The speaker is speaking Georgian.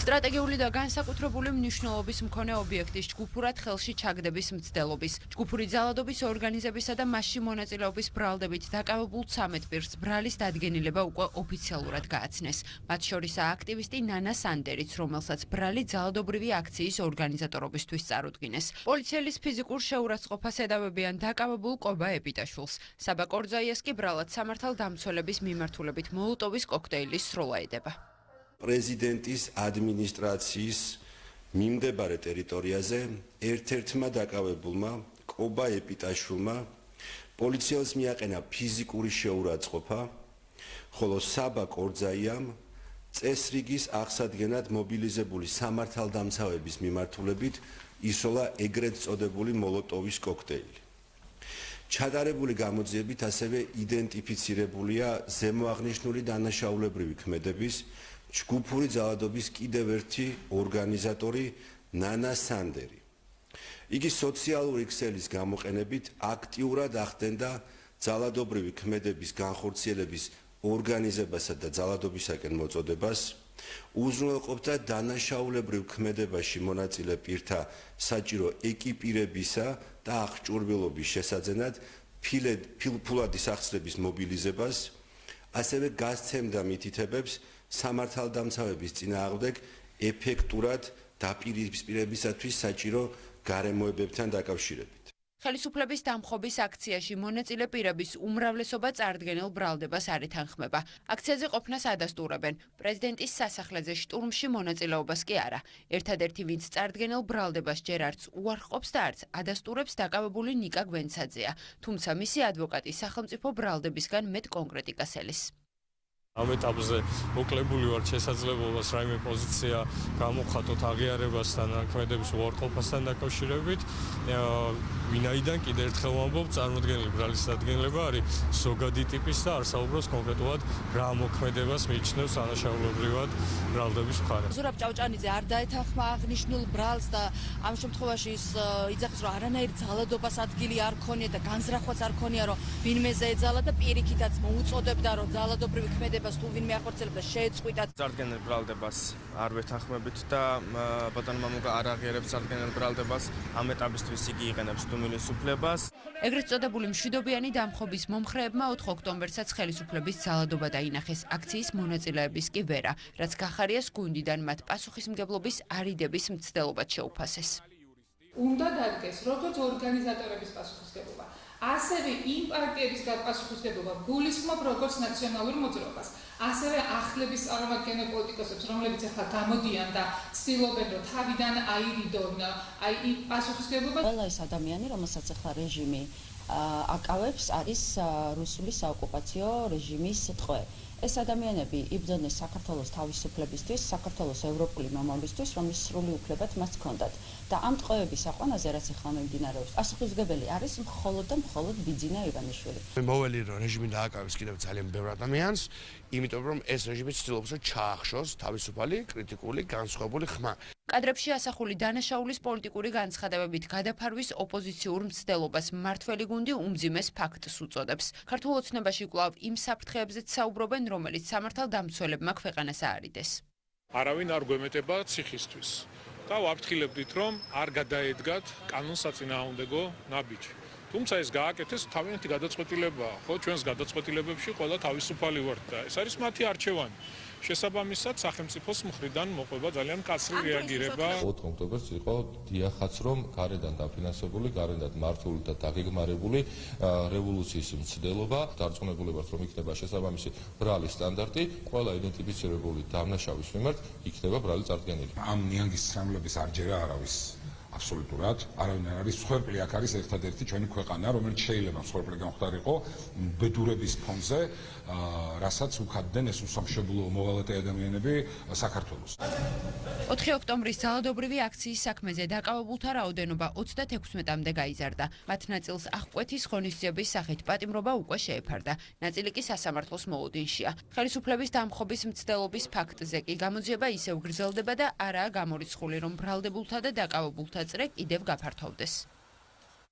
სტრატეგიული და განსაკუთრებული მნიშვნელობის მქონე ობიექტის ჯგუფურად ხელში ჩაგდების მცდელობის, ჯგუფური ძალადობის ორგანიზებისა და მასში მონაწილეობის ბრალდებით დაკავებულ 13 პირს ბრალის დადგენილება უკვე ოფიციალურად გააცნეს. მათ შორისაა აქტივისტი ნანა სანდერიც, რომელსაც ბრალი ძალადობრივი აქციის ორგანიზატორობისთვის წარუდგინეს. პოლიციელის ფიზიკურ შეურაცხყოფას ედავებიან დაკავებულ კობა ეპიტაშვილს. საბა კორძაიას კი ბრალად სამართალდამცველების მიმართულებით მოლოტოვის კოქტეილის სროლა ედება. პრეზიდენტის ადმინისტრაციის მიმდებარე ტერიტორიაზე ერთ-ერთმა დაკავებულმა კობა ეპიტაშვილმა პოლიციელს მიაყენა ფიზიკური შეურაცხყოფა, ხოლო საბა კორძაიამ წესრიგის აღსადგენად მობილიზებული სამართალდამცავების მიმართულებით ისროლა ეგრეთ წოდებული მოლოტოვის კოქტეილი. ჩადარებული გამოძიებით ასევე იდენტიფიცირებულია ზემოაღნიშნული დანაშაულებრივი ქმედების ჯგუფური ძალადობის კიდევ ერთი ორგანიზატორი ნანა სანდერი. იგი სოციალური ქსელის გამოყენებით აქტიურად ახდენდა ძალადობრივი ქმედების განხორციელების ორგანიზებასა და ძალადობისაკენ მოწოდებას, უზრუნველყოფდა დანაშაულებრივ ქმედებაში მონაწილე პირთა საჭირო ეკიპირებისა და აღჭურვილობის შესაძენად ფულადის ახსნების მობილიზებას, ასევე გასცემდა მითითებებს სამართალდამცავების წინააღმდეგ ეფექტურად დაპირისპირებისათვის საჭირო გარემოებებთან დაკავშირებით. ხელისუფლების დამხობის აქციაში მონაწილე პირების უმრავლესობა წარდგენილ ბრალდებას არ ეთანხმება. აქციაზე ყოფნას ადასტურებენ. პრეზიდენტის სასახლეზე შტურმში მონაწილეობას კი არა. ერთადერთი, ვინც წარდგენილ ბრალდებას ჯერ არც უარყოფს და არც ადასტურებს, დაკავებული ნიკა გვენცაძეა. თუმცა მისი ადვოკატი სახელმწიფო ბრალდებისგან მეტ კონკრეტიკას ელის. ამ ეტაპზე მოკლებული ვარ შესაძლებლობას რაიმე პოზიცია გამოხატოთ აღიარებასთან, ქმედების უარყოფასთან დაკავშირებით. ვინაიდან კიდევ ერთხელ ვამბობ, წარმოდგენილი ბრალის დადგენილება არის ზოგადი ტიპის და არ საუბრობს კონკრეტულად რა მოქმედებას მიიჩნევს დანაშაულებრივად ბრალდების მხარეს. ზურაბ ჭავჭანიძე არ დაეთანხმა აღნიშნულ ბრალს და ამ შემთხვევაში ის იძახის, რომ არანაირი ძალადობას ადგილი არ ქონია და განზრახვაც არ ქონია, რომ ვინმეზე ეძალა და პირიქითაც მოუწოდებდა, რომ ძალადობრივი ქმედება თუ ვინმე ახორციელებდა შეეწყვიტათ. წარდგენილ ბრალდებას არ ვეთანხმებით და ბატონო მამუკა არ აღიარებს წარდგენილ ბრალდებას. ამ ეტაპისთვის იგი იყენებს დუმილის უფლებას. ეგრეთ წოდებული მშვიდობიანი დამხობის მომხრეებმა 4 ოქტომბერსაც ხელისუფლების ძალადობა დაინახეს. აქციის მონაწილეების კი ვერა, რაც გახარიას გუნდიდან მათ პასუხისმგებლობის არიდების მცდელობად შეუფასეს. უნდა დადგეს როგორც ორგანიზატორების პასუხისმგებლობა, ასევე იმ პარტიების პასუხისმგებლობა გულისხმობ როგორც ნაციონალურ მოძრაობას, ასევე ახლების წარმომადგენელ პოლიტიკოსებს, რომლებიც ახლა გამოდიან და ცდილობენ, რომ თავიდან აირიდონ იმ პასუხისმგებლობას. ყველა ეს ადამიანი, რომელსაც ახლა რეჟიმი აკავებს, არის რუსული საოკუპაციო რეჟიმის ტყვე. ეს ადამიანები იბრძოდნენ საქართველოს თავისუფლებისთვის, საქართველოს ევროპული მომავლისთვის, რომლის სრული უფლებაც მას ჰქონდათ. და ამ ტყვეების აყვანაზე, რაც ახლა მიმდინარეობს, პასუხისმგებელი არის მხოლოდ და მხოლოდ ბიძინა ივანიშვილი. მოველი რომ რეჟიმი დააკავებს კიდევ ძალიან ბევრ ადამიანს, იმიტომ რომ ეს რეჟიმი ცდილობს რომ ჩაახშოს თავისუფალი, კრიტიკული, განსხვავებული ხმა. კადრებში ასახული დანაშაულის პოლიტიკური განცხადებებით გადაფარვის ოპოზიციურ მცდელობას მმართველი გუნდი უმძიმეს ფაქტს უწოდებს. ქართულ ოცნებაში კვლავ იმ საფრთხეებზეც საუბრობენ, რომელიც სამართალდამცველებმა ქვეყანას აარიდეს. არავინ არ გვემეტება ციხისთვის და ვაფრთხილებდით, რომ არ გადაედგათ კანონსაწინააღმდეგო ნაბიჯი. თუმცა ეს გააკეთეს თავიანთი გადაწყვეტილებაა, ხო, ჩვენს გადაწყვეტილებებში ყველა თავისუფალი ვართ და ეს არის მათი არჩევანი. შესაბამისად სახელმწიფოს მხრიდან მოყვება ძალიან მკაცრი რეაგირება. 4 ოქტომბერს იყო დიახაც რომ გარედან დაფინანსებული, გარედან მართული და დაგეგმარებული რევოლუციის მცდელობა, დარწმუნებული ვართ რომ იქნება შესაბამისი ბრალის სტანდარტი, ყველა იდენტიფიცირებული დამნაშავის მიმართ იქნება ბრალი წარდგენილი. ამ ნიანგის ცრემლების არჯერა არავის აბსოლუტურად არავინ არ არის. მსხვერპლი აქ არის ერთადერთი ჩვენი ქვეყანა, რომელიც შეიძლება მსხვერპლი გამختارიყო ბედურების ფონზე, რასაც უხადდნენ ეს უსამშობლო მოვალეთა ადამიანები საქართველოს. 4 ოქტომბრის ძალადობრივი აქციის საქმეზე დაკავებულთა რაოდენობა 36-მდე გაიზარდა. მათ ნაწილს აღკვეთის ღონისძიების სახით პატიმრობა უკვე შეეფარდა. ნაწილი კი სასამართლოს მოლოდინშია. ხელისუფლების დამხობის მცდელობის ფაქტზე კი გამოძიება ისევ გრძელდება და არაა გამორიცხული, რომ ბრალდებულთა და დაკავებულთა წრე კიდევ გაფართოვდეს.